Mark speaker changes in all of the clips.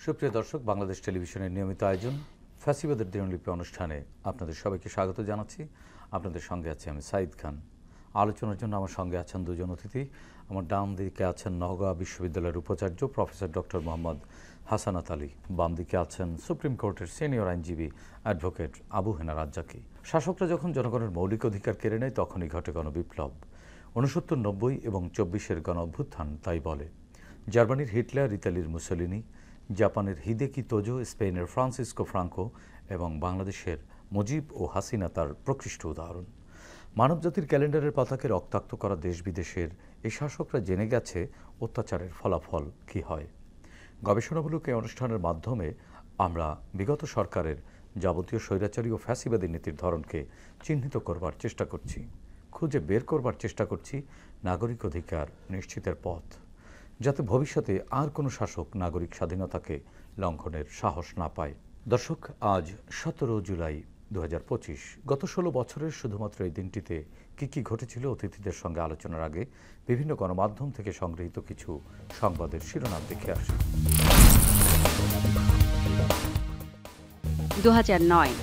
Speaker 1: সুপ্রিয় দর্শক, বাংলাদেশ টেলিভিশনের নিয়মিত আয়োজন ফ্যাসিবাদের দিনলিপি অনুষ্ঠানে আপনাদের সবাইকে স্বাগত জানাচ্ছি। আপনাদের সঙ্গে আছি আমি সাইদ খান। আলোচনার জন্য আমার সঙ্গে আছেন দুজন অতিথি। আমার ডান দিকে আছেন নওগাঁ বিশ্ববিদ্যালয়ের উপাচার্য প্রফেসর ডক্টর মোহাম্মদ হাসানাত আলী, বাম দিকে আছেন সুপ্রিম কোর্টের সিনিয়র আইনজীবী অ্যাডভোকেট আবু হেনা রাজ্জাকি। শাসকরা যখন জনগণের মৌলিক অধিকার কেড়ে নেয় তখনই ঘটে গণবিপ্লব। 69, 90 এবং 24-এর গণ অভ্যুত্থান তাই বলে। জার্মানির হিটলার, ইতালির মুসোলিনি, জাপানের হিদেকি তোজো, স্পেনের ফ্রান্সিসকো ফ্রাঙ্কো এবং বাংলাদেশের মুজিব ও হাসিনা তার প্রকৃষ্ট উদাহরণ। মানবজাতির ক্যালেন্ডারের পাতাকে রক্তাক্ত করা দেশ বিদেশের এই শাসকরা জেনে গেছে অত্যাচারের ফলাফল কী হয়। গবেষণামূলক এই অনুষ্ঠানের মাধ্যমে আমরা বিগত সরকারের যাবতীয় স্বৈরাচারী ও ফ্যাসিবাদী নীতির ধরনকে চিহ্নিত করবার চেষ্টা করছি, খুঁজে বের করবার চেষ্টা করছি নাগরিক অধিকার নিশ্চিতের পথ, যাতে ভবিষ্যতে আর কোনো শাসক নাগরিক স্বাধীনতাকে লঙ্ঘনের সাহস না পায়। দর্শক, আজ 17 জুলাই 2025। গত 16 বছরের শুধুমাত্র এই দিনটিতে কি ঘটেছিল অতিথিদের সঙ্গে আলোচনার আগে বিভিন্ন গণমাধ্যম থেকে সংগৃহীত কিছু সংবাদের শিরোনাম দেখে আসি।
Speaker 2: 2009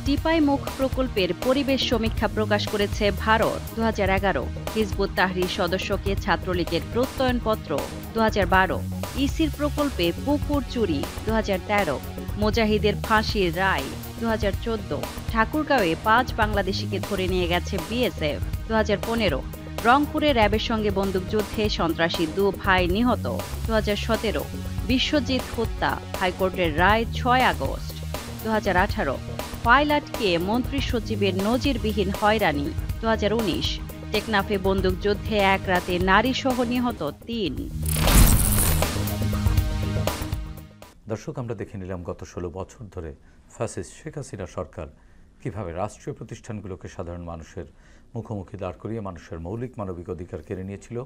Speaker 2: টিপাই মুখ প্রকল্পের পরিবেশ সমীক্ষা প্রকাশ করেছে ভারত। 2011 হিজবুত তাহরির সদস্যকে ছাত্রলীগের প্রত্যয়নপত্র। 2012 ইসির প্রকল্পে পুকুর চুরি। 2013 মুজাহিদের ফাঁসির রায়। 2014 ঠাকুরগাঁওয়ে 5 বাংলাদেশিকে ধরে নিয়ে গেছে বিএসএফ। 2015 রংপুরে র্যাবের সঙ্গে বন্দুকযুদ্ধে সন্ত্রাসী 2 ভাই নিহত। 2017 বিশ্বজিৎ হত্যা, হাইকোর্টের রায় 6 আগস্ট। 2018 পাইলটকে মন্ত্রী সচিবের নজিরবিহীন হয়রানি। 2019 টেকনাফে বন্দুকযুদ্ধে এক রাতে নারীসহ নিহত 3।
Speaker 1: দর্শক, আমরা দেখে নিলাম গত 16 বছর ধরে ফ্যাসিস্ট শেখ হাসিনা সরকার কিভাবে রাষ্ট্রীয় প্রতিষ্ঠানগুলোকে সাধারণ মানুষের মুখোমুখি দাঁড় করিয়ে মানুষের মৌলিক মানবিক অধিকার কেড়ে নিয়েছিল।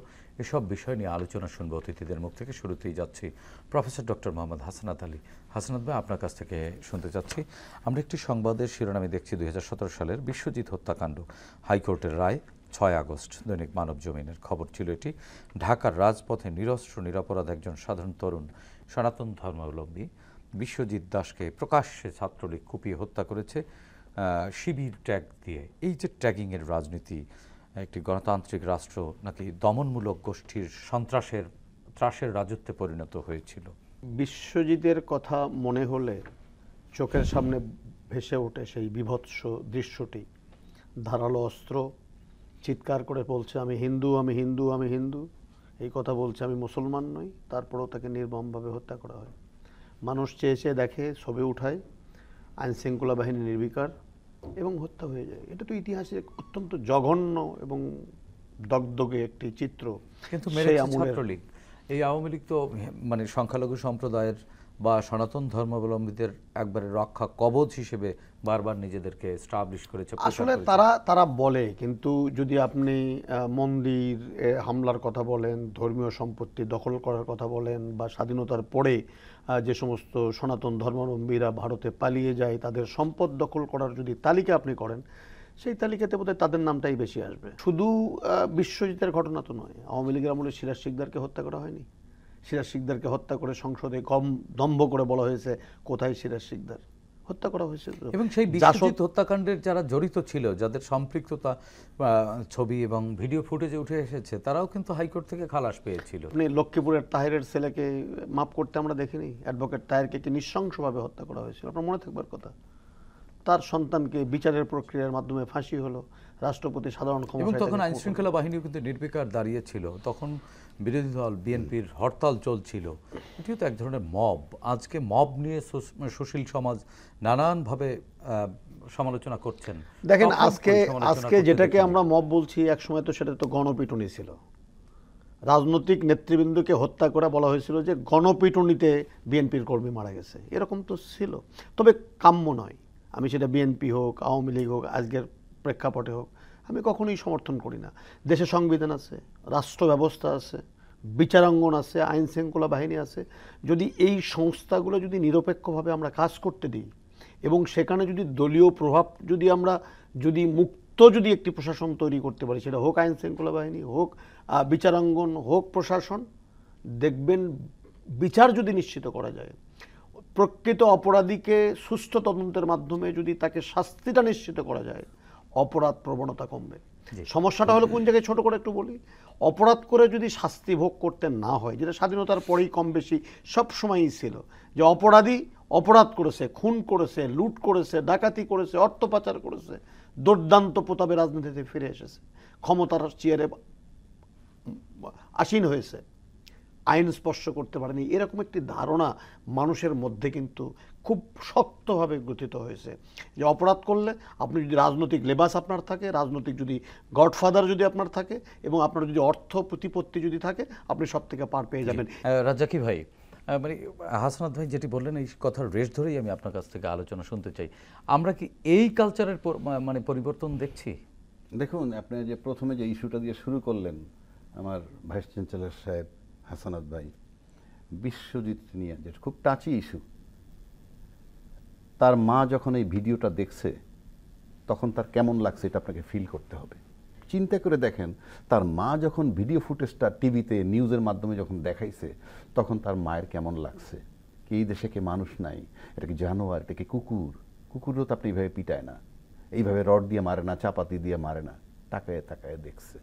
Speaker 1: এসব বিষয় নিয়ে আলোচনা শুনবো অতিথিদের মুখ থেকে। শুরুতেই যাচ্ছি প্রফেসর ডক্টর মোহাম্মদ হাসানাত আলী। হাসানাত ভাই, আপনার কাছ থেকে শুনতে চাচ্ছি। আমরা একটি সংবাদের শিরোনামে দেখছি 2017 সালের বিশ্বজিৎ হত্যাকাণ্ড, হাইকোর্টের রায় 6 আগস্ট। দৈনিক মানব জমিনের খবর ছিল এটি। ঢাকার রাজপথে নিরস্ত্র নিরপরাধ একজন সাধারণ তরুণ সনাতন ধর্মাবলম্বী বিশ্বজিৎ দাসকে প্রকাশ্যে ছাত্রলীগ কুপিয়ে হত্যা করেছে শিবির ট্যাগ দিয়ে। এই যে ট্যাগিংয়ের রাজনীতি, একটি গণতান্ত্রিক রাষ্ট্র নাকি দমনমূলক গোষ্ঠীর সন্ত্রাসের ত্রাসের রাজত্বে পরিণত হয়েছিল?
Speaker 3: বিশ্বজিতের কথা মনে হলে চোখের সামনে ভেসে ওঠে সেই বীভৎস দৃশ্যটি। ধারালো অস্ত্র, চিৎকার করে বলছে আমি হিন্দু, আমি হিন্দু, আমি হিন্দু। এই কথা বলছে আমি মুসলমান নই। তারপরেও তাকে নির্মমভাবে হত্যা করা হয়। মানুষ চেয়ে চেয়ে দেখে, ছবি উঠায়, আইনশৃঙ্খলা বাহিনী নির্বিকার এবং হত্যা হয়ে যায়। এটা তো ইতিহাসে অত্যন্ত জঘন্য এবং দগদগে একটি চিত্র।
Speaker 1: কিন্তু ছাত্রলীগ, এই আওয়ামী লীগ তো মানে সংখ্যালঘু সম্প্রদায়ের বা সনাতন ধর্মাবলম্বীদের একবারে রক্ষা কবচ হিসেবে বারবার নিজেদেরকে এস্টাবলিশ করেছে।
Speaker 3: আসলে তারা বলে, কিন্তু যদি আপনি মন্দির হামলার কথা বলেন, ধর্মীয় সম্পত্তি দখল করার কথা বলেন, বা স্বাধীনতার পরে যে সমস্ত সনাতন ধর্মাবলম্বীরা ভারতে পালিয়ে যায় তাদের সম্পদ দখল করার যদি তালিকা আপনি করেন, সেই তালিকাতে বোধহয় তাদের নামটাই বেশি আসবে। শুধু বিশ্বজিতের ঘটনা তো নয়, আওয়ামী লীগের আমলে সিরাজ শিকদারকে হত্যা করা হয়নি? সিরাজ শিকদারকে হত্যা করে সংসদে কম দম্ভ করে বলা হয়েছে কোথায় সিরাজ শিকদার, হত্যা করা হয়েছে।
Speaker 1: এবং সেই বিশ্বজিৎ হত্যাকাণ্ডের যারা জড়িত ছিল, যাদের সম্পৃক্ততা ছবি এবং ভিডিও ফুটেজে উঠে এসেছে, তারাও কিন্তু হাইকোর্ট থেকে খালাস পেয়েছিল।
Speaker 3: আপনি লক্ষ্মীপুরের তাহেরের ছেলেকে মাফ করতে আমরা দেখিনি? অ্যাডভোকেট তাহেরকে কি নৃশংসভাবে হত্যা করা হয়েছিল? আপনার মনে থাকবার কথা। তার সন্তানকে বিচারের প্রক্রিয়ার মাধ্যমে ফাঁসি হলো, রাষ্ট্রপতি সাধারণ
Speaker 1: এবং
Speaker 3: ক্ষমতায়
Speaker 1: তখন
Speaker 3: থেকে
Speaker 1: আইন শৃঙ্খলা বাহিনীও কিন্তু নির্বিকার দাঁড়িয়েছিল, তখন বিরোধী দল বিএনপির হরতাল চলছিল, এটিও তো এক ধরনের মব। আজকে মব নিয়ে সুশীল সমাজ নানানভাবে সমালোচনা করছেন।
Speaker 3: দেখেন,
Speaker 1: তখন
Speaker 3: আজকে
Speaker 1: কোন সমালোচনা
Speaker 3: আজকে
Speaker 1: করতে
Speaker 3: যেটাকে
Speaker 1: দেখিনি।
Speaker 3: আমরা মব বলছি, একসময় তো সেটা তো গণপিটুনি ছিল। রাজনৈতিক নেতৃবৃন্দকে হত্যা করে বলা হয়েছিল যে গণপিটুনিতে বিএনপির কর্মী মারা গেছে, এরকম তো ছিল। তবে কাম্য নয়। আমি সেটা বিএনপি হোক, আওয়ামী লীগ হোক, আজকের প্রেক্ষাপটে হোক, আমি কখনোই সমর্থন করি না। দেশে সংবিধান আছে, রাষ্ট্র ব্যবস্থা আছে, বিচারাঙ্গন আছে, আইন শৃঙ্খলা বাহিনী আছে। যদি এই সংস্থাগুলো যদি নিরপেক্ষভাবে আমরা কাজ করতে দিই এবং সেখানে যদি দলীয় প্রভাব যদি মুক্ত যদি একটি প্রশাসন তৈরি করতে পারি, সেটা হোক আইন শৃঙ্খলা বাহিনী, হোক বিচারাঙ্গন, হোক প্রশাসন, দেখবেন বিচার যদি নিশ্চিত করা যায়, প্রকৃত অপরাধীকে সুষ্ঠু তদন্তের মাধ্যমে যদি তাকে শাস্তিটা নিশ্চিত করা যায়, অপরাধ প্রবণতা কমবে। সমস্যাটা হলো কোন জায়গায়, ছোট করে একটু বলি, অপরাধ করে যদি শাস্তি ভোগ করতে না হয়, যেটা স্বাধীনতার পরেই কম বেশি সব সময়ই ছিল, যে অপরাধী অপরাধ করেছে, খুন করেছে, লুট করেছে, ডাকাতি করেছে, অর্থ পাচার করেছে, দুর্দান্ত প্রতাপে রাজনীতিতে ফিরে এসেছে, ক্ষমতার চেয়ারে আসীন হয়েছে, আইন স্পর্শ করতে পারেনি, এরকম একটি ধারণা মানুষের মধ্যে কিন্তু খুব শক্তভাবে গ্রথিত হয়েছে। যে অপরাধ করলে আপনি যদি রাজনৈতিক লেবাস আপনার থাকে, রাজনৈতিক যদি গডফাদার যদি আপনার থাকে, এবং আপনার যদি অর্থ প্রতিপত্তি যদি থাকে, আপনি সব থেকে পার পেয়ে যাবেন।
Speaker 1: রাজ্জাকি ভাই, মানে হাসনাত ভাই যেটি বললেন, এই কথার রেশ ধরেই আমি আপনার কাছ থেকে আলোচনা শুনতে চাই। আমরা কি এই কালচারের মানে পরিবর্তন দেখছি?
Speaker 4: দেখুন, আপনি যে প্রথমে যে ইস্যুটা দিয়ে শুরু করলেন, আমার ভাইস চ্যান্সেলর সাহেব হাসানাত ভাই, বিশ্বজিৎ নিয়ে, যে খুব টাচি ইস্যু, তার মা যখন এই ভিডিওটা দেখছে তখন তার কেমন লাগছে এটা আপনাকে ফিল করতে হবে। চিন্তা করে দেখেন, তার মা যখন ভিডিও ফুটেজটা টিভিতে নিউজের মাধ্যমে যখন দেখাইছে, তখন তার মায়ের কেমন লাগছে। কি এই দেশে কি মানুষ নাই? এটা কি জানোয়ার? এটা কি কুকুর? কুকুরও তো আপনি এইভাবে পিটায় না, এইভাবে রড দিয়ে মারে না, চাপাতি দিয়ে মারে না, তাকায় তাকায় দেখছে।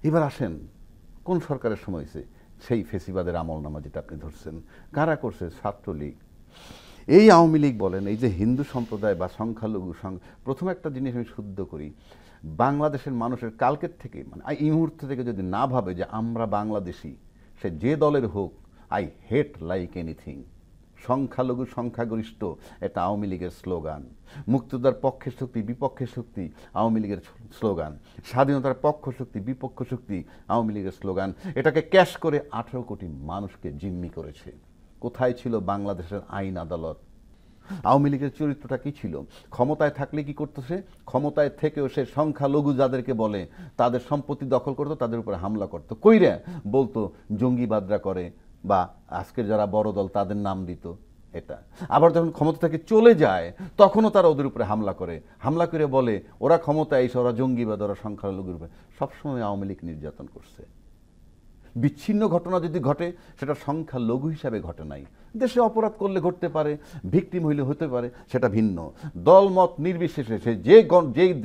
Speaker 4: এবার আসেন, কোন সরকারের সময় হয়েছে? সেই ফেসিবাদের আমলনামা যেটা আপনি ধরছেন, কারা করছে? ছাত্রলীগ, এই আওয়ামী লীগ বলেন, এই যে হিন্দু সম্প্রদায় বা সংখ্যালঘু। প্রথম একটা জিনিস আমি শুদ্ধ করি, বাংলাদেশের মানুষের কালকের থেকে, মানে এই মুহূর্তে থেকে যদি না ভাবে যে আমরা বাংলাদেশি, সে যে দলের হোক, আই হেট লাইক এনিথিং। সংখ্যালঘু সংখ্যাগরিষ্ঠ এটা আওয়ামী লীগের স্লোগান। মুক্তিযোদ্ধার পক্ষের শক্তি বিপক্ষের শক্তি আওয়ামী লীগের স্লোগান। স্বাধীনতার পক্ষ শক্তি বিপক্ষ শক্তি আওয়ামী লীগের স্লোগান। এটাকে ক্যাশ করে 18 কোটি মানুষকে জিম্মি করেছে। কোথায় ছিল বাংলাদেশের আইন আদালত? আওয়ামী লীগের চরিত্রটা কি ছিল? ক্ষমতায় থাকলে কি করতেছে? ক্ষমতায় থেকেও সে সংখ্যালঘু যাদেরকে বলে তাদের সম্পত্তি দখল করতো, তাদের উপরে হামলা করতো। কইরা বলতো জঙ্গিবাদরা করে, বা আজকের যারা বড় দল তাদের নাম দিত। এটা আবার যখন ক্ষমতা থেকে চলে যায়, তখনও তারা ওদের উপরে হামলা করে, হামলা করে বলে ওরা ক্ষমতায় এসে ওরা জঙ্গিবাদ, ওরা সংখ্যালঘুর উপরে। সবসময় আওয়ামী লীগ নির্যাতন করছে। বিচ্ছিন্ন ঘটনা যদি ঘটে, সেটা সংখ্যালঘু হিসাবে ঘটে নাই। দেশে অপরাধ করলে ঘটতে পারে, ভিকটিম হইলে হতে পারে, সেটা ভিন্ন। দলমত নির্বিশেষে সে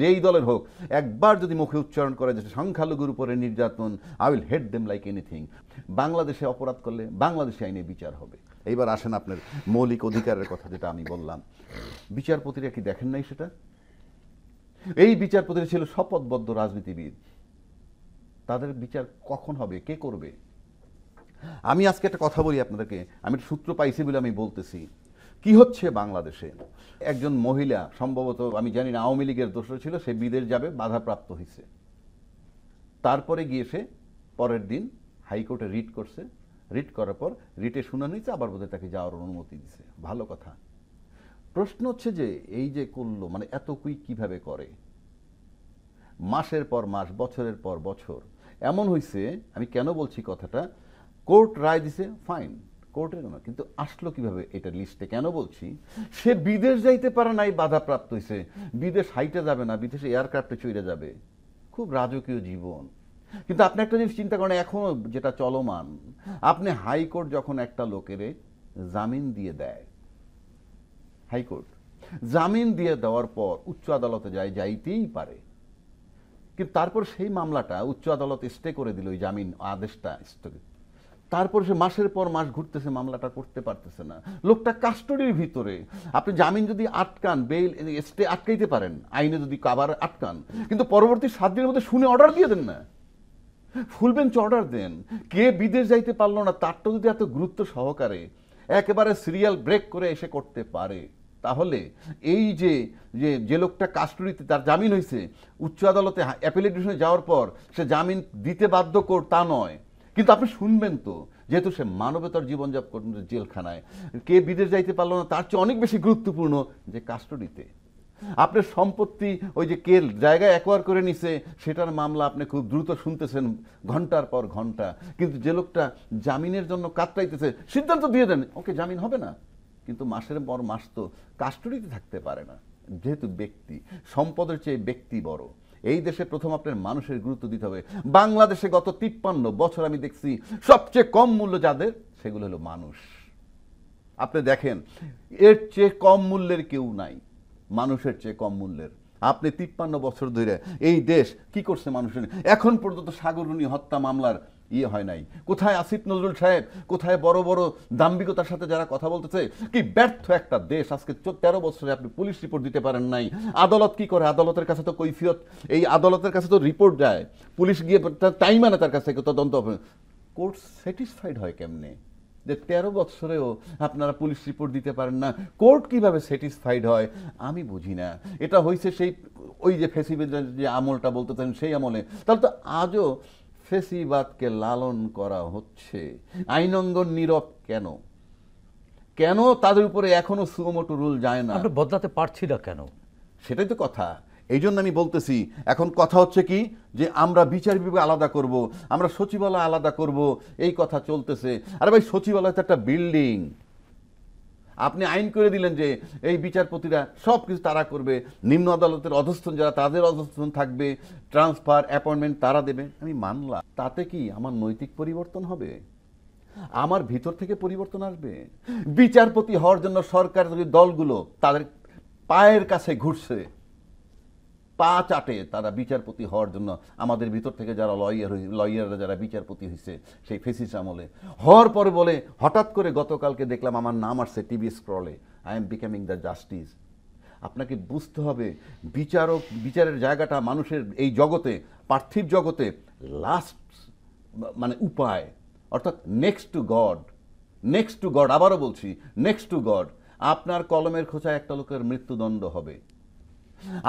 Speaker 4: যেই দলের হোক, একবার যদি মুখে উচ্চারণ করে যে সংখ্যালঘুর উপরে নির্যাতন, I will hate them like anything. বাংলাদেশে অপরাধ করলে বাংলাদেশে আইনে বিচার হবে। এইবার আসেন আপনার মৌলিক অধিকারের কথা, যেটা আমি বললাম, বিচারপতিরা কি দেখেন নাই সেটা? এই বিচারপতিরা ছিল শপথবদ্ধ রাজনীতিবিদ। তাদের বিচার কখন হবে? কে করবে? আমি আজকে একটা কথা বলি আপনাদেরকে, আমি সূত্র পাইছি বলে আমি বলতেছি। কি হচ্ছে বাংলাদেশে? একজন মহিলা, সম্ভবত আমি জানি না আওয়ামী লীগের দোষর ছিল, সে বিদেশ যাবে, বাধাপ্রাপ্ত হয়েছে। তারপরে গিয়ে সে পরের দিন হাইকোর্টে রিট করছে। রিট করার পর রিটে শুনানি হয়েছে, আবার বোধহয় তাকে যাওয়ার অনুমতি দিছে। ভালো কথা। প্রশ্ন হচ্ছে যে এই যে করলো, মানে এত কুইক কিভাবে করে? মাসের পর মাস, বছরের পর বছর। এমন হয়েছে, আমি কেন বলছি কথাটা, কোর্ট রায় দিছে, ফাইন, কোর্টের না, কিন্তু আসলো কিভাবে এটা লিস্টে? কেন বলছি? সে বিদেশ যাইতে পারে নাই, বাধাপ্রাপ্ত হয়েছে। বিদেশ হাইটে যাবে না, বিদেশে এয়ারক্রাফটে চড়ে যাবে। খুব রাজকীয় জীবন। কিন্তু আপনি একটা জিনিস চিন্তা করেন, এখনো যেটা চলমান, আপনি হাইকোর্ট যখন একটা লোকের জামিন দিয়ে দেয়, হাইকোর্ট জামিন দিয়ে দেওয়ার পর উচ্চ আদালতে যাইতেই পারে, কিন্তু তারপর সেই মামলাটা উচ্চ আদালত স্টে করে দিল, ওই জামিন আদেশটা স্থগিত। তারপর সে মাসের পর মাস ঘুরতেছে, মামলাটা করতে পারতেছে না। লোকটা কাস্টডির ভিতরে। আপনি জামিন যদি আটকান, বেইল স্টে আটকাইতে পারেন, আইনে যদি কাবার আটকান, কিন্তু পরবর্তী 7 দিনের মধ্যে শুনে অর্ডার দিয়ে দেন না, ফুল বেঞ্চ অর্ডার দেন। কে বিদেশ যাইতে পারলো না তারটা যদি এত গুরুত্ব সহকারে একেবারে সিরিয়াল ব্রেক করে এসে করতে পারে, তাহলে এই যে যে লোকটা কাস্টডিতে তার জামিন হয়েছে, উচ্চ আদালতে অ্যাপিলেট ডিভিশনে যাওয়ার পর সে জামিন দিতে বাধ্য কর তা নয়, কিন্তু আপনি শুনবেন তো, যেহেতু সে মানবতার জীবনযাপন করছে জেলখানায়, কে বিদেশ যাইতে পারলো না তার চেয়ে অনেক বেশি গুরুত্বপূর্ণ যে কাস্টডিতে আপনার সম্পত্তি ওই যে কে জায়গায় অ্যাকোয়ার করে নিছে সেটার মামলা আপনি খুব দ্রুত শুনতেছেন ঘন্টার পর ঘন্টা, কিন্তু যে লোকটা জামিনের জন্য কাতরাইতেছে সিদ্ধান্ত দিয়ে দেন ওকে জামিন হবে না, কিন্তু মাসের পর মাস তো কাস্টডিতে থাকতে পারে না। যেহেতু ব্যক্তি সম্পদের চেয়ে ব্যক্তি বড়, এই দেশে প্রথম আপনার মানুষের গুরুত্ব দিতে হবে। বাংলাদেশে গত 53 বছর আমি দেখছি সবচেয়ে কম মূল্য যাদের, সেগুলো হলো মানুষ। আপনি দেখেন এর চেয়ে কম মূল্যের কেউ নাই, মানুষের চেয়ে কম মূল্যের। আপনি 53 বছর ধরে এই দেশ কি করছে মানুষের, এখন পর্যন্ত সাগররুনি হত্যা মামলার হয় নাই। কোথায় আসিফ নজরুল সাহেব, কোথায় বড় বড় দাম্ভিকতার সাথে যারা কথা বলতেছে, কি ব্যর্থ একটা দেশ। আজকে 13 বছরে আপনি পুলিশ রিপোর্ট দিতে পারেন নাই। আদালত কি করে, আদালতের কাছে তো কৈফিয়ত, এই আদালতের কাছে তো রিপোর্ট যায়, পুলিশ গিয়ে টাইম আনে তার কাছ থেকে তদন্ত হবে। কোর্ট স্যাটিসফাইড হয় কেমনে যে 13 বছরেও আপনারা পুলিশ রিপোর্ট দিতে পারেন না? কোর্ট কিভাবে স্যাটিসফাইড হয় আমি বুঝি না। এটা হয়েছে সেই ওই যে ফেসিবাদের যে আমলটা বলতেছেন সেই আমলে, তাহলে তো আজও ফেসিবাদকে লালন করা হচ্ছে। আইনঙ্গন নীরব কেন? কেন তাদের উপরে এখনো সুমোটো রুল যায় না?
Speaker 1: আমরা বদলাতে পারছি না কেন?
Speaker 4: সেটাই তো কথা। এই জন্য আমি বলতেছি এখন কথা হচ্ছে কি যে আমরা বিচার বিভাগ আলাদা করব, আমরা সচিবালয় আলাদা করব, এই কথা চলতেছে। আরে ভাই সচিবালয় তো একটা বিল্ডিং। আপনি আইন করে দিলেন যে এই বিচারপতিরা সব কিছু তারা করবে, নিম্ন আদালতের অধস্থন যারা তাদের অধস্থন থাকবে, ট্রান্সফার অ্যাপয়েন্টমেন্ট তারা দেবে। আমি মানলাম, তাতে কি আমার নৈতিক পরিবর্তন হবে? আমার ভিতর থেকে পরিবর্তন আসবে? বিচারপতি হওয়ার জন্য সরকারি দলগুলো তাদের পায়ের কাছে ঘুরছে, পা চাটে তারা বিচারপতি হওয়ার জন্য। আমাদের ভিতর থেকে যারা লয়াররা যারা বিচারপতি হয়েছে সেই ফেসিস আমলে, হওয়ার পরে বলে হঠাৎ করে গতকালকে দেখলাম আমার নাম আসছে টিভি স্ক্রলে, I am becoming the justice. আপনাকে বুঝতে হবে বিচারের জায়গাটা মানুষের এই জগতে, পার্থিব জগতে লাস্ট মানে উপায়, অর্থাৎ next two god. Next two god, আবারও বলছি নেক্সট টু গড। আপনার কলমের খোঁচায় একটা লোকের মৃত্যুদণ্ড হবে,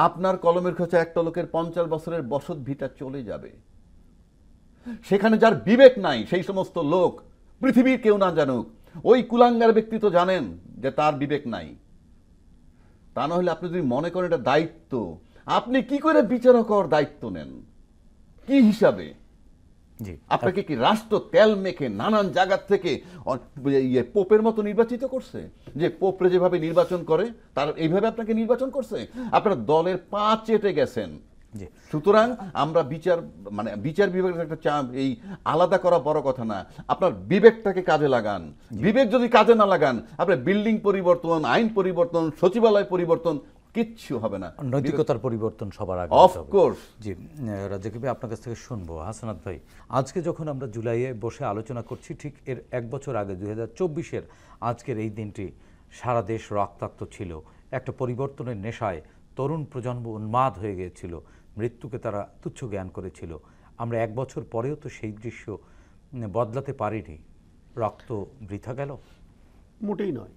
Speaker 4: আপনার কলমের খোঁচায় একটা লোকের 50 বছরের বসত ভিটা চলে যাবে। সেখানে যার বিবেক নাই সেই সমস্ত লোক, পৃথিবীর কেউ না জানুক, ওই কুলাঙ্গার ব্যক্তি তো জানেন যে তার বিবেক নাই। তা না হলে আপনি যদি মনে করেন এটা দায়িত্ব, আপনি কি করে বিচারক হওয়ার দায়িত্ব নেন? কি হিসাবে? আপনাকে কি রাষ্ট্র তেল মেখে নানান জায়গা থেকে পোপের মতো নির্বাচিত করছে? যে পোপরে যেভাবে নির্বাচন করে তার এইভাবে আপনাকে নির্বাচন করছে? আপনার দলের পা চেটে গেছেন। সুতরাং আমরা বিচার বিভাগের একটা এই আলাদা করা বড় কথা না, আপনার বিবেকটাকে কাজে লাগান। বিবেক যদি কাজে না লাগান, আপনার বিল্ডিং পরিবর্তন, আইন পরিবর্তন, সচিবালয় পরিবর্তন কিচ্ছু হবে না।
Speaker 1: নৈতিকতার পরিবর্তন সবার আগে।
Speaker 4: অফকোর্স।
Speaker 1: জি রাজ্জাক ভাই, আপনার কাছ থেকে শুনবো। হাসনাত ভাই, আজকে যখন আমরা জুলাইয়ে বসে আলোচনা করছি, ঠিক এর 1 বছর আগে 2024-এর আজকের এই দিনটি সারা দেশ রক্তাক্ত ছিল। একটা পরিবর্তনের নেশায় তরুণ প্রজন্ম উন্মাদ হয়ে গিয়েছিল, মৃত্যুকে তারা তুচ্ছ জ্ঞান করেছিল। আমরা 1 বছর পরেও তো সেই দৃশ্য বদলাতে পারিনি। রক্ত বৃথা গেল?
Speaker 3: মোটেই নয়।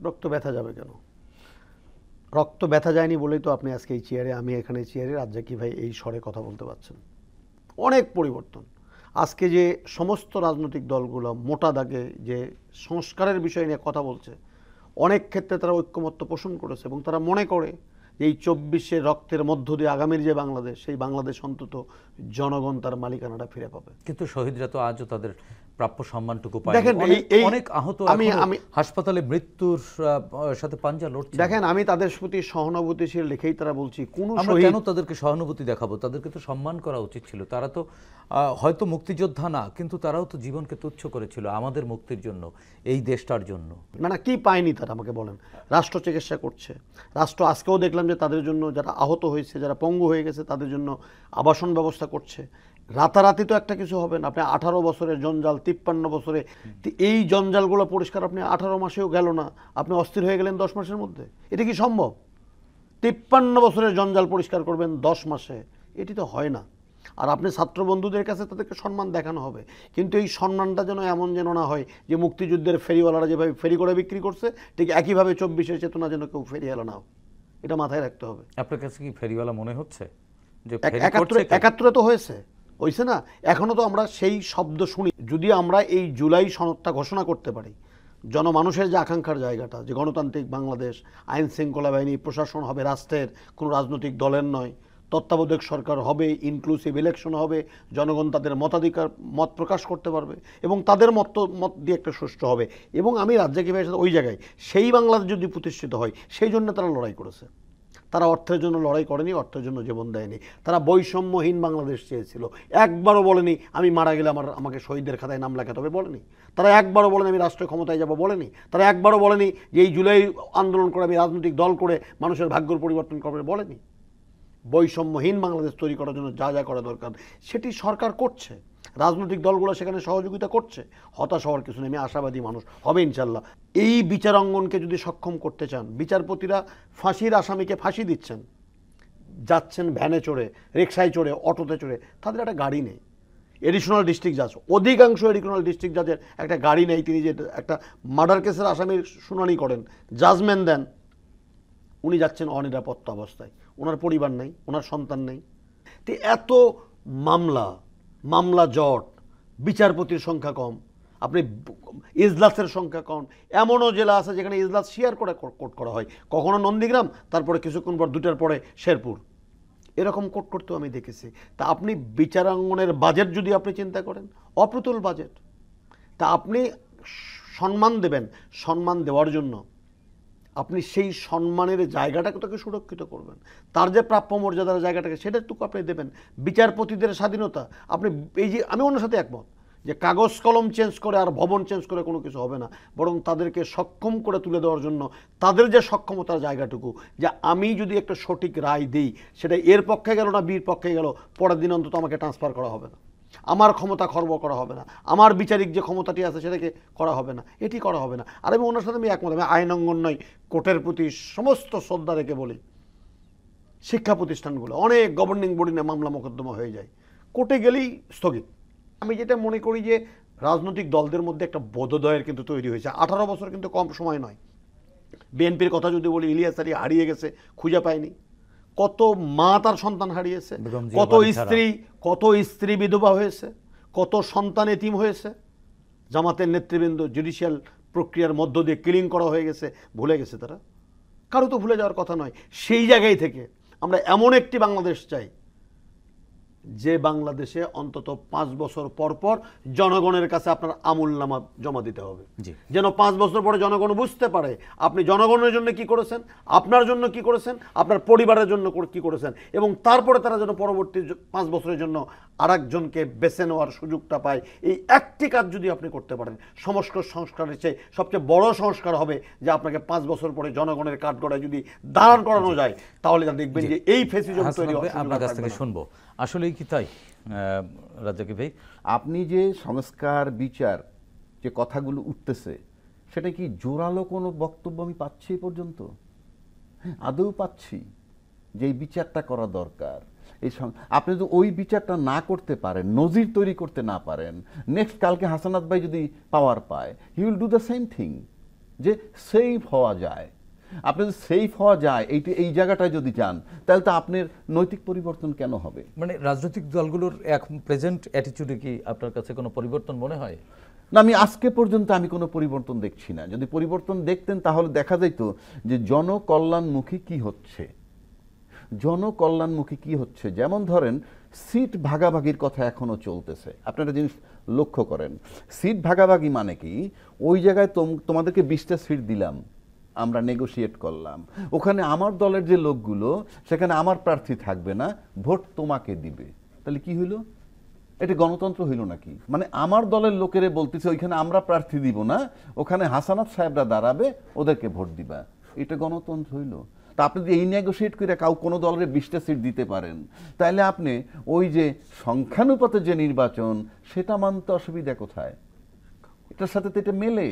Speaker 3: রক্ত ব্যথা যাবে কেন? রক্ত ব্যথা যায়নি বলেই তো আপনি আজকে এই চেয়ারে, আমি এখানে চেয়ারে, রাজ্জাকি ভাই এই স্বরে কথা বলতে পারছেন। অনেক পরিবর্তন। আজকে যে সমস্ত রাজনৈতিক দলগুলো মোটা দাগে যে সংস্কারের বিষয় নিয়ে কথা বলছে, অনেক ক্ষেত্রে তারা ঐক্যমত্য পোষণ করেছে এবং তারা মনে করে যে এই 24 রক্তের মধ্য দিয়ে আগামীর যে বাংলাদেশ, সেই বাংলাদেশ অন্তত জনগণ তার মালিকানাটা ফিরে পাবে।
Speaker 1: কিন্তু শহীদরা তো আজও তাদের প্রাপ্য সম্মানটুকু পায়।
Speaker 3: দেখেন
Speaker 1: অনেক আহত আমি হাসপাতালে মৃত্যুর সাথে পাঞ্জা লড়ছে।
Speaker 3: দেখেন, আমি তাদের প্রতি সহানুভূতিশীল লিখেই তারা বলছি, কোন
Speaker 1: আমরা কেন তাদেরকে সহানুভূতি দেখাবো? তাদেরকে তো সম্মান করা উচিত ছিল। তারা তো হয়তো মুক্তিযোদ্ধা না, কিন্তু তারাও তো জীবনকে তুচ্ছ করেছিল আমাদের মুক্তির জন্য, এই দেশটার জন্য।
Speaker 3: মানে কি পায়নি তারা আমাকে বলেন? রাষ্ট্র চিকিৎসা করছে, রাষ্ট্র আজকেও দেখলাম যে তাদের জন্য যারা আহত হয়েছে, যারা পঙ্গু হয়ে গেছে, তাদের জন্য আবাসন ব্যবস্থা করছে। রাতারাতি তো একটা কিছু হবে না। আপনি 18 বছরের জঞ্জাল, 53 বছরে, এই জঞ্জালগুলো পরিষ্কার আপনি 18 মাসেও গেল না, আপনি অস্থির হয়ে গেলেন 10 মাসের মধ্যে? এটা কি সম্ভব? 53 বছরের জঞ্জাল পরিষ্কার করবেন 10 মাসে? এটি তো হয় না। আর আপনি ছাত্র বন্ধুদের কাছে তাদেরকে সম্মান দেখানো হবে, কিন্তু এই সম্মানটা যেন এমন যেন না হয় যে মুক্তিযুদ্ধের ফেরিওয়ালারা যেভাবে ফেরি করে বিক্রি করছে, ঠিক একইভাবে 24-এর চেতনা যেন কেউ ফেরিওয়ালা না হয়, এটা মাথায় রাখতে হবে।
Speaker 1: আপনার কাছে কি ফেরিওয়ালা মনে হচ্ছে যে ফেরি করছে?
Speaker 3: 71 তো হয়েছে না, এখনো তো আমরা সেই শব্দ শুনি। যদি আমরা এই জুলাই সনদটা ঘোষণা করতে পারি, জনমানুষের যে আকাঙ্ক্ষার জায়গাটা, যে গণতান্ত্রিক বাংলাদেশ, আইন শৃঙ্খলা বাহিনী, প্রশাসন হবে রাষ্ট্রের, কোনো রাজনৈতিক দলের নয়, তত্ত্বাবধায়ক সরকার হবে, ইনক্লুসিভ ইলেকশন হবে, জনগণ তাদের মত প্রকাশ করতে পারবে এবং তাদের মত দিয়ে একটা সুষ্ঠু হবে, এবং আমি রাজ্জাকি ভাইয়ের সাথে ওই জায়গায় সেই বাংলাদেশ যদি প্রতিষ্ঠিত হয়, সেই জন্য তারা লড়াই করেছে। তারা অর্থের জন্য লড়াই করেনি, অর্থের জন্য জীবন দেয়নি। তারা বৈষম্যহীন বাংলাদেশ চেয়েছিল। একবারও বলেনি আমি মারা গেলে আমাকে শহীদদের খাতায় নাম লেখাতে হবে, বলেনি। তারা একবারও বলেনি আমি রাষ্ট্রীয় ক্ষমতায় যাব, বলেনি। তারা একবারও বলেনি যে এই জুলাই আন্দোলন করে আমি রাজনৈতিক দল করে মানুষের ভাগ্যের পরিবর্তন করবে, বলেনি। বৈষম্যহীন বাংলাদেশ তৈরি করার জন্য যা যা করা দরকার সেটি সরকার করছে, রাজনৈতিক দলগুলো সেখানে সহযোগিতা করছে। হতাশ হওয়ার কিছু নেই, আমি আশাবাদী মানুষ, হবে ইনশাল্লাহ। এই বিচারাঙ্গনকে যদি সক্ষম করতে চান, বিচারপতিরা ফাঁসির আসামিকে ফাঁসি দিচ্ছেন, যাচ্ছেন ভ্যানে চড়ে, রিক্সায় চড়ে, অটোতে চড়ে, তাদের একটা গাড়ি নেই। এডিশনাল ডিস্ট্রিক্ট জাজ, অধিকাংশ এডিশনাল ডিস্ট্রিক্ট জাজের একটা গাড়ি নেই। তিনি যে একটা মার্ডার কেসের আসামির শুনানি করেন, জাজমেন্ট দেন, উনি যাচ্ছেন অনিরাপত্তা অবস্থায়, ওনার পরিবার নেই, ওনার সন্তান নেই। তো এত মামলা জট, বিচারপতির সংখ্যা কম, আপনি ইজলাসের সংখ্যা কম। এমনও জেলা আছে যেখানে ইজলাস শেয়ার করে কোর্ট করা হয়, কখনো নন্দীগ্রাম, তারপরে কিছুক্ষণ পর 2টার পরে শেরপুর, এরকম কোর্ট করতেও আমি দেখেছি। তা আপনি বিচারাঙ্গনের বাজেট যদি আপনি চিন্তা করেন, অপ্রতুল বাজেট, তা আপনি সম্মান দেবেন, সম্মান দেওয়ার জন্য আপনি সেই সম্মানের জায়গাটাকে তাকে সুরক্ষিত করবেন, তার যে প্রাপ্য মর্যাদার জায়গাটাকে সেটাটুকু আপনি দেবেন। বিচারপতিদের স্বাধীনতা, আপনি এই যে, আমি ওনার সাথে একমত যে কাগজ কলম চেঞ্জ করে আর ভবন চেঞ্জ করে কোনো কিছু হবে না, বরং তাদেরকে সক্ষম করে তুলে দেওয়ার জন্য তাদের যে সক্ষমতার জায়গাটুকু, যে আমি যদি একটা সঠিক রায় দিই, সেটা এর পক্ষে গেল না বির পক্ষে গেল, পরের দিন অন্তত আমাকে ট্রান্সফার করা হবে না, আমার ক্ষমতা খর্ব করা হবে না, আমার বিচারিক যে ক্ষমতাটি আছে সেটাকে করা হবে না, এটি করা হবে না। আর আমি ওনার সাথে আমি একমত। আমি আইনাঙ্গন নয়, কোর্টের প্রতি সমস্ত শ্রদ্ধা রেখে বলি, শিক্ষা প্রতিষ্ঠানগুলো অনেক গভর্নিং বডি নিয়ে মামলা মোকদ্দমা হয়ে যায়, কোর্টে গেলেই স্থগিত। আমি যেটা মনে করি যে রাজনৈতিক দলদের মধ্যে একটা বোধোদয়ের কিন্তু তৈরি হয়েছে। 18 বছর কিন্তু কম সময় নয়। বিএনপির কথা যদি বলি, ইলিয়াস আলী হারিয়ে গেছে, খুঁজে পায়নি। কত মা তার সন্তান হারিয়েছে, কত স্ত্রী বিধবা হয়েছে, কত সন্তান এতিম হয়েছে। জামাতের নেতৃবৃন্দ জুডিশিয়াল প্রক্রিয়ার মধ্য দিয়ে কিলিং করা হয়ে গেছে, ভুলে গেছে তারা। কারো তো ভুলে যাওয়ার কথা নয়। সেই জায়গায় থেকে আমরা এমন একটি বাংলাদেশ চাই যে বাংলাদেশে অন্তত 5 বছর পর পর জনগণের কাছে আপনার আমুলনামা জমা দিতে হবে, যেন 5 বছর পরে জনগণ বুঝতে পারে আপনি জনগণের জন্য কি করেছেন, আপনার জন্য কি করেছেন, আপনার পরিবারের জন্য কি করেছেন, এবং তারপরে তারা যেন পরবর্তী 5 বছরের জন্য আরেকজনকে বেছে নেওয়ার সুযোগটা পায়। এই একটি কাজ যদি আপনি করতে পারেন, সমস্ত সংস্কারের চেয়ে সবচেয়ে বড় সংস্কার হবে যে আপনাকে 5 বছর পরে জনগণের কাঠগড়ায় যদি দাঁড়ান করানো যায়, তাহলে দেখবেন যে এই ফেসিজম তৈরি হবে।
Speaker 1: আপনার কাছ থেকে শুনবো, আসলেই কি তাই রাজ্জাকি ভাই?
Speaker 4: আপনি যে সংস্কার বিচার যে কথাগুলো উঠতেছে, সেটা কি জোরালো কোনো বক্তব্য আমি পাচ্ছি পর্যন্ত? আদৌ পাচ্ছি যে এই বিচারটা করা দরকার? আপনি যদি ওই বিচারটা না করতে পারেন, নজির তৈরি করতে না পারেন, নেক্সট কালকে হাসানাত ভাই যদি পাওয়ার পায়, he will do the same thing, যে সেফ হওয়া যায়। আপনি যদি সেফ হওয়া যায় এই জায়গাটায় যদি যান, তাহলে তো আপনার নৈতিক পরিবর্তন কেন হবে?
Speaker 1: মানে রাজনৈতিক দলগুলোর এখন প্রেজেন্ট অ্যাটিটিউডে কি আপনার কাছে কোনো পরিবর্তন মনে হয়?
Speaker 4: না, আমি আজকে পর্যন্ত আমি কোনো পরিবর্তন দেখছি না। যদি পরিবর্তন দেখতেন তাহলে দেখা যেত যে জনকল্যাণমুখী কি হচ্ছে, জনকল্যাণমুখী কি হচ্ছে। যেমন ধরেন সিট ভাগাভাগির কথা এখনো চলতেছে। আপনারা জিনিস লক্ষ্য করেন, সিট ভাগাভাগি মানে কি, ওই জায়গায় তোমাদেরকে 20টা সিট দিলাম, আমরা নেগোশিয়েট করলাম, ওখানে আমার দলের যে লোকগুলো, সেখানে আমার প্রার্থী থাকবে না, ভোট তোমাকে দিবে। তাহলে কি হইল? এটা গণতন্ত্র হইল নাকি? মানে আমার দলের লোকেরে বলতেছে ওইখানে আমরা প্রার্থী দিব না, ওখানে হাসানাত সাহেবরা দাঁড়াবে, ওদেরকে ভোট দিবা। এটা গণতন্ত্র হইল? তা আপনি যদি এই নেগোশিয়েট করে কাউ কোনো দলের 20টা সিট দিতে পারেন, তাহলে আপনি ওই যে সংখ্যানুপাতের যে নির্বাচন সেটা মানতে অসুবিধা কোথায়? এটার সাথে তো এটা মেলে।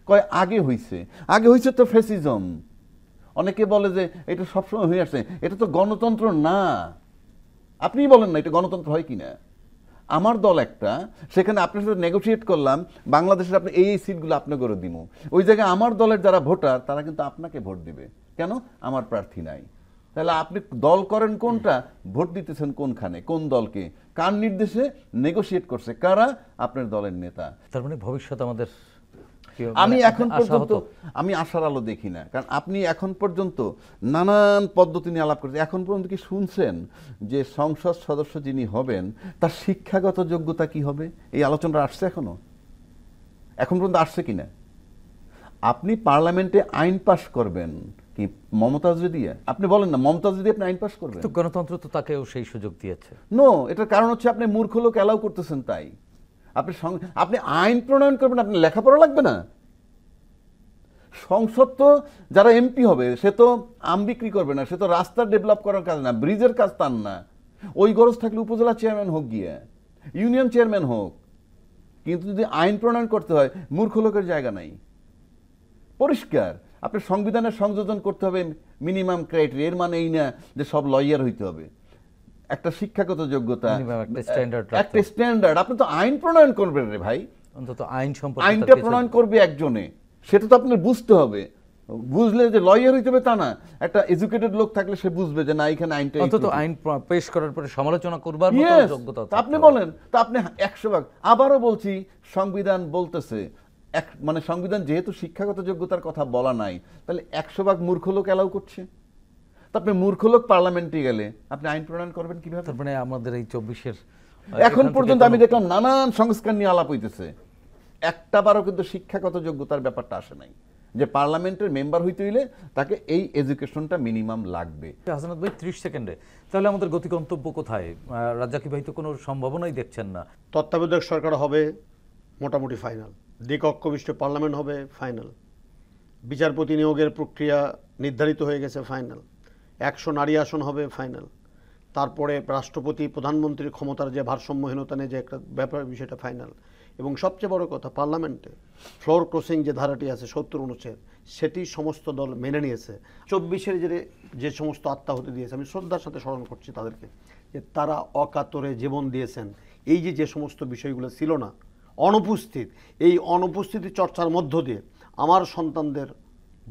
Speaker 4: কয় আগে হইছে তো ফ্যাসিজম। অনেকে বলে যে এটা সবসময় হয়ে আসছে, এটা তো গণতন্ত্র না। আপনিই বলেন না এটা গণতন্ত্র হয় কিনা। আমার দল একটা, সেখানে আপনার সাথে নেগোশিয়েট করলাম, বাংলাদেশের আপনি এই সিটগুলো আপনি করে দিব, ওই জায়গায় আমার দলের যারা ভোটার তারা কিন্তু আপনাকে ভোট দিবে। কেন? আমার প্রার্থী নাই। তাহলে আপনি দল করেন কোনটা, ভোট দিতেছেন কোনখানে, কোন দলকে, কার নির্দেশে নেগোশিয়েট করছে, কারা? আপনার দলের নেতা।
Speaker 1: তার মানে ভবিষ্যৎ আমাদের
Speaker 4: আমি এখন পর্যন্ত আমি আশার আলো দেখি না, কারণ আপনি এখন পর্যন্ত নানান পদ্ধতি নিয়ে আলাপ করেছেন। এখন পর্যন্ত কি শুনছেন যে সংসদ সদস্য যিনি হবেন তার শিক্ষাগত যোগ্যতা কি হবে? এই আলোচনাটা আসছে এখন পর্যন্ত আসছে কিনা? আপনি পার্লামেন্টে আইন পাশ করবেন কি মমতাজ দিয়ে? আপনি বলেন না মমতাজ দিয়ে আপনি আইন পাশ করবেন?
Speaker 1: তো গণতন্ত্র তো তাকেও সেই সুযোগ দিয়েছে।
Speaker 4: নো, এটার কারণ হচ্ছে আপনি মূর্খ লোক অ্যালাউ করতেছেন। তাই আপনি আইন প্রণয়ন করবেন, আপনি লেখাপড়া লাগবে না। সংসদ তো যারা এমপি হবে সে তো আম বিক্রি করবে না, সে তো রাস্তা ডেভেলপ করার কাজ না, ব্রিজের কাজ তার না। ওই গরজ থাকলে উপজেলা চেয়ারম্যান হোক, গিয়ে ইউনিয়ন চেয়ারম্যান হোক। কিন্তু যদি আইন প্রণয়ন করতে হয়, মূর্খ লোকের জায়গা নাই। পরিষ্কার আপনি সংবিধানের সংযোজন করতে হবে মিনিমাম ক্রাইটেরিয়া। এর মানে এই না যে সব লয়ার হইতে হবে। একটা শিক্ষাগত যোগ্যতা, একটা স্ট্যান্ডার্ড। আপনি তো আইন প্রণয়ন করবেন রে ভাই,
Speaker 1: অন্তত আইন সম্পর্কে
Speaker 4: আইনটা প্রণয়ন করবে একজনে, সেটা তো আপনার বুঝতে হবে। বুঝলে যে লয়ার হইতে হবে তা না, একটা এডুকেটেড লোক থাকলে সে বুঝবে যে না এখানে আইনটা,
Speaker 1: অন্তত আইন পেশ করার পরে সমালোচনা করবার মতো যোগ্যতা।
Speaker 4: আপনি বলেন তা আপনি 100 ভাগ। আবারও বলছি, সংবিধান বলতেছে মানে সংবিধান যেহেতু শিক্ষাগত যোগ্যতার কথা বলা নাই, তাহলে 100 ভাগ মূর্খ লোক অ্যালাউ করছে। তো আপনি মূর্খ লোক পার্লামেন্টে গেলে আপনি আইন প্রণয়ন করবেন কিভাবে?
Speaker 1: তার মানে আমাদের এই 24-এর
Speaker 4: এখন পর্যন্ত আমি দেখলাম নানান সংস্কার নিয়ে আলাপ হইতেছে, একটা বারও কিন্তু শিক্ষাগত যোগ্যতার ব্যাপারটা আসে নাই যে পার্লামেন্টের মেম্বার হইতে হইলে তাকে এই এডুকেশনটা মিনিমাম লাগবে।
Speaker 1: হাসানাত ভাই 30 সেকেন্ডে তাহলে আমাদের গতি গন্তব্য কোথায়? রাজ্জাকি ভাই তো কোনো সম্ভাবনাই দেখছেন না।
Speaker 3: তত্ত্বাবধায়ক সরকার হবে মোটামুটি ফাইনাল, দ্বিকক্ষ বিশিষ্ট পার্লামেন্ট হবে ফাইনাল, বিচারপতি নিয়োগের প্রক্রিয়া নির্ধারিত হয়ে গেছে ফাইনাল, 100 নারী আসন হবে ফাইনাল, তারপরে রাষ্ট্রপতি প্রধানমন্ত্রীর ক্ষমতার যে ভারসাম্যহীনতা নিয়ে যে একটা ব্যাপার বিষয়টা ফাইনাল, এবং সবচেয়ে বড় কথা পার্লামেন্টে ফ্লোর ক্রসিং যে ধারাটি আছে 70 অনুচ্ছেদ সেটি সমস্ত দল মেনে নিয়েছে। 24-এর যে সমস্ত আত্মাহুতি দিয়েছে, আমি শ্রদ্ধার সাথে স্মরণ করছি তাদেরকে, যে তারা অকাতরে জীবন দিয়েছেন। এই যে সমস্ত বিষয়গুলো ছিল না, অনুপস্থিত, এই অনুপস্থিতি চর্চার মধ্য দিয়ে আমার সন্তানদের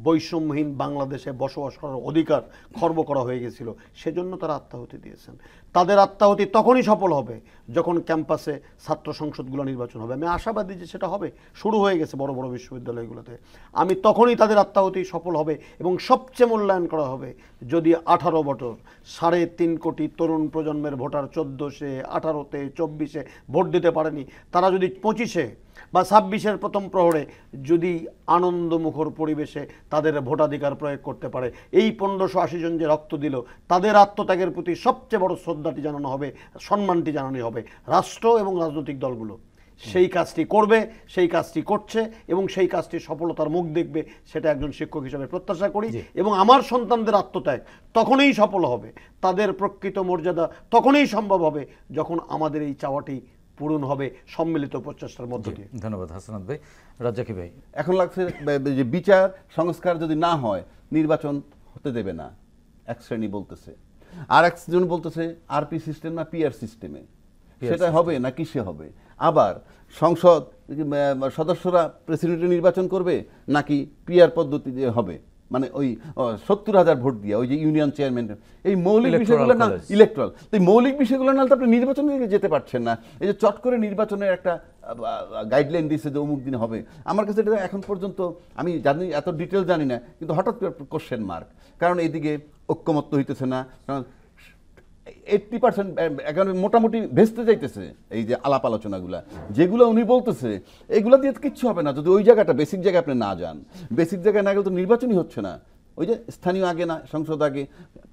Speaker 3: বৈষম্যহীন বাংলাদেশে বসবাস করার অধিকার খর্ব করা হয়ে গেছিল, সেজন্য তারা আত্মাহুতি দিয়েছেন। তাদের আত্মাহুতি তখনই সফল হবে যখন ক্যাম্পাসে ছাত্র সংসদগুলো নির্বাচন হবে। আমি আশাবাদী যে সেটা হবে, শুরু হয়ে গেছে বড় বড় বিশ্ববিদ্যালয়গুলোতে। আমি তখনই তাদের আত্মাহুতি সফল হবে এবং সবচেয়ে মূল্যায়ন করা হবে যদি 18 বছর 3.5 কোটি তরুণ প্রজন্মের ভোটার 14-এ 18-তে 24-এ ভোট দিতে পারেনি, তারা যদি 25-এ বা 26-এর প্রথম প্রহরে যদি আনন্দমুখর পরিবেশে তাদের ভোটাধিকার প্রয়োগ করতে পারে, এই 1580 জন যে রক্ত দিল তাদের আত্মত্যাগের প্রতি সবচেয়ে বড় শ্রদ্ধাটি জানানো হবে, সম্মানটি জানানো হবে রাষ্ট্র এবং রাজনৈতিক দলগুলো। সেই কাজটি করবে, সেই কাজটি করছে এবং সেই কাজটির সফলতার মুখ দেখবে, সেটা একজন শিক্ষক হিসেবে প্রত্যাশা করি। এবং আমার সন্তানদের আত্মত্যাগ তখনই সফল হবে, তাদের প্রকৃত মর্যাদা তখনই সম্ভব হবে যখন আমাদের এই চাওয়াটি পূরণ হবে সম্মিলিত প্রচেষ্টার মধ্য দিয়ে।
Speaker 1: ধন্যবাদ হাসানাত ভাই। রাজ্জাকি ভাই,
Speaker 4: এখন লাগছে যে বিচার সংস্কার যদি না হয় নির্বাচন হতে দেবে না, এক শ্রেণী বলতেছে, আর একজন বলতেছে আরপি সিস্টেম না পিআর সিস্টেমে, সেটা হবে না কিসে হবে। আবার সংসদ সদস্যরা প্রেসিডেন্টের নির্বাচন করবে নাকি পিআর পদ্ধতি দিয়ে হবে, মানে ওই 70,000 ভোট দিয়ে ওই যে ইউনিয়ন চেয়ারম্যান, এই মৌলিক বিষয়গুলো না ইলেকট্রাল, এই মৌলিক বিষয়গুলো না তো আপনি নির্বাচনে যেতে পারছেন না। এই যে চট করে নির্বাচনের একটা গাইডলাইন দিচ্ছে যে অমুক দিন হবে, আমার কাছে এটা এখন পর্যন্ত আমি জানি, এত ডিটেল জানি না, কিন্তু হঠাৎ করে কোশ্চেন মার্ক। কারণ এইদিকে ঐক্যমত্য হইতেছে না, কারণ 80% এখন মোটামুটি ভেস্তে যাইতেছে এই যে আলাপ আলোচনাগুলা যেগুলো উনি বলতেছে, এগুলো দিয়ে কিচ্ছু হবে না যদি ওই জায়গাটা বেসিক জায়গায় আপনি না যান। বেসিক জায়গায় না গেলে তো নির্বাচনই হচ্ছে না। ওই যে স্থানীয় আগে না সংসদ আগে,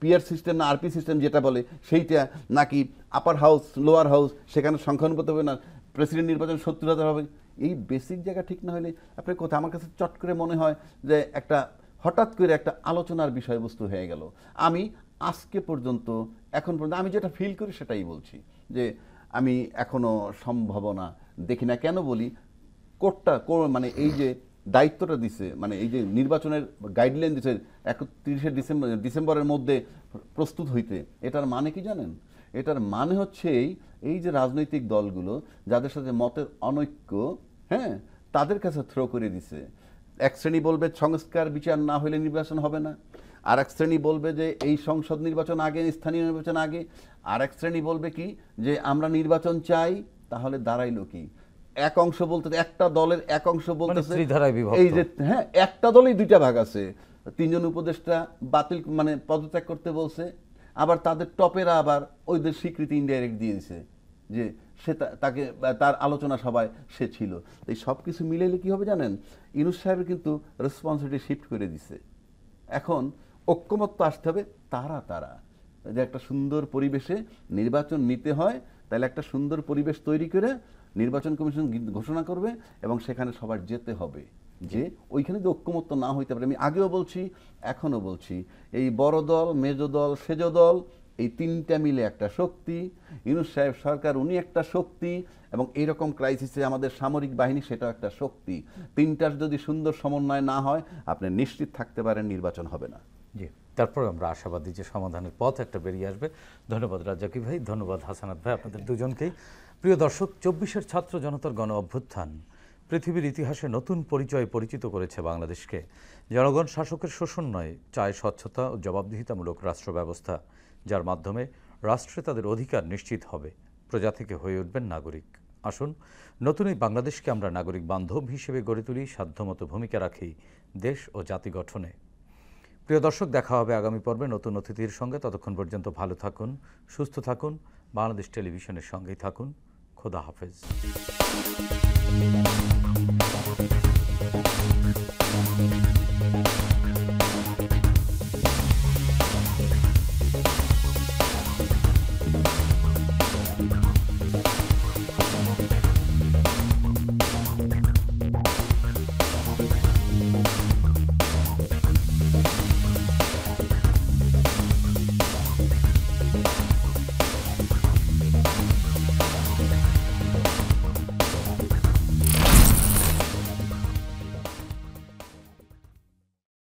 Speaker 4: পিআর সিস্টেম না আরপি সিস্টেম যেটা বলে সেইটা, নাকি আপার হাউস লোয়ার হাউস সেখানে সংখ্যানুপাত হবে না, প্রেসিডেন্ট নির্বাচন 70,000 হবে। এই বেসিক জায়গা ঠিক না হলে আপনি কোথায়, আমার কাছে চট করে মনে হয় যে একটা হঠাৎ করে একটা আলোচনার বিষয়বস্তু হয়ে গেল। আমি আজকে পর্যন্ত এখন পর্যন্ত আমি যেটা ফিল করি সেটাই বলছি, যে আমি এখনো সম্ভাবনা দেখি না। কেন বলি, মানে এই যে দায়িত্বটা দিছে, মানে এই যে নির্বাচনের গাইডলাইন দিছে 31শে ডিসেম্বরের মধ্যে প্রস্তুত হইতে, এটার মানে কি জানেন? এটার মানে হচ্ছে এই যে রাজনৈতিক দলগুলো যাদের সাথে মতের অনৈক্য, হ্যাঁ, তাদের কাছে থ্রো করে দিছে। এক শ্রেণী বলবে সংস্কার বিচার না হলে নির্বাচন হবে না, আর এক শ্রেণী বলবে যে এই সংসদ নির্বাচন আগে, স্থানীয় নির্বাচন আগে, আর এক শ্রেণী বলবে কি যে আমরা নির্বাচন চাই। তাহলে দাঁড়াইলো কি? এক অংশ বলতে, একটা দলের এক অংশ বলতেছে এই যে হ্যাঁ, একটা দলেই দুইটা ভাগ আছে। 3 জন উপদেষ্টা বাতিল মানে পদত্যাগ করতে বলছে, আবার তাদের টপেরা আবার ওইদের স্বীকৃতি ইনডাইরেক্ট দিয়ে দিছে যে সে তাকে, তার আলোচনা সভায় সে ছিল। এই সব কিছু মিলাইলে কি হবে জানেন? ইউনূস সাহেবের কিন্তু রেসপন্সিবিলিটি শিফট করে দিছে। এখন ঐক্যমত্য আসতে হবে তারা যে একটা সুন্দর পরিবেশে নির্বাচন নিতে হয়, তাহলে একটা সুন্দর পরিবেশ তৈরি করে নির্বাচন কমিশন ঘোষণা করবে এবং সেখানে সবার যেতে হবে। যে ওইখানে যে ঐক্যমত্য না হইতে পারে, আমি আগেও বলছি এখনো বলছি, এই বড় দল, মেজ দল, সেজ দল, এই তিনটা মিলে একটা শক্তি। ইউনূস সাহেব সরকার উনি একটা শক্তি, এবং এইরকম ক্রাইসিসে আমাদের সামরিক বাহিনী সেটাও একটা শক্তি। তিনটার যদি সুন্দর সমন্বয় না হয়, আপনি নিশ্চিত থাকতে পারেন নির্বাচন হবে না।
Speaker 1: জি, তারপর আমরা আশাবাদী যে সমাধানের পথ একটা বেরিয়ে আসবে। ধন্যবাদ রাজ্জাকি ভাই, ধন্যবাদ হাসানাত ভাই, আপনাদের দুজনকেই। প্রিয় দর্শক, 24-এর ছাত্র জনতার গণ অভ্যুত্থান পৃথিবীর ইতিহাসে নতুন পরিচয় পরিচিত করেছে বাংলাদেশকে। জনগণ শাসকের শোষণ নয়, চায় স্বচ্ছতা ও জবাবদিহিতামূলক রাষ্ট্র ব্যবস্থা, যার মাধ্যমে রাষ্ট্রে তাদের অধিকার নিশ্চিত হবে, প্রজা থেকে হয়ে উঠবেন নাগরিক। আসুন নতুন এই বাংলাদেশকে আমরা নাগরিক বান্ধব হিসেবে গড়ে তুলি, সাধ্যমতো ভূমিকা রাখি দেশ ও জাতি গঠনে। প্রিয় দর্শক, দেখা হবে আগামী পর্বে নতুন অতিথির সঙ্গে। ততক্ষণ পর্যন্ত ভালো থাকুন, সুস্থ থাকুন, বাংলাদেশ টেলিভিশনের সঙ্গেই থাকুন। খোদা হাফেজ।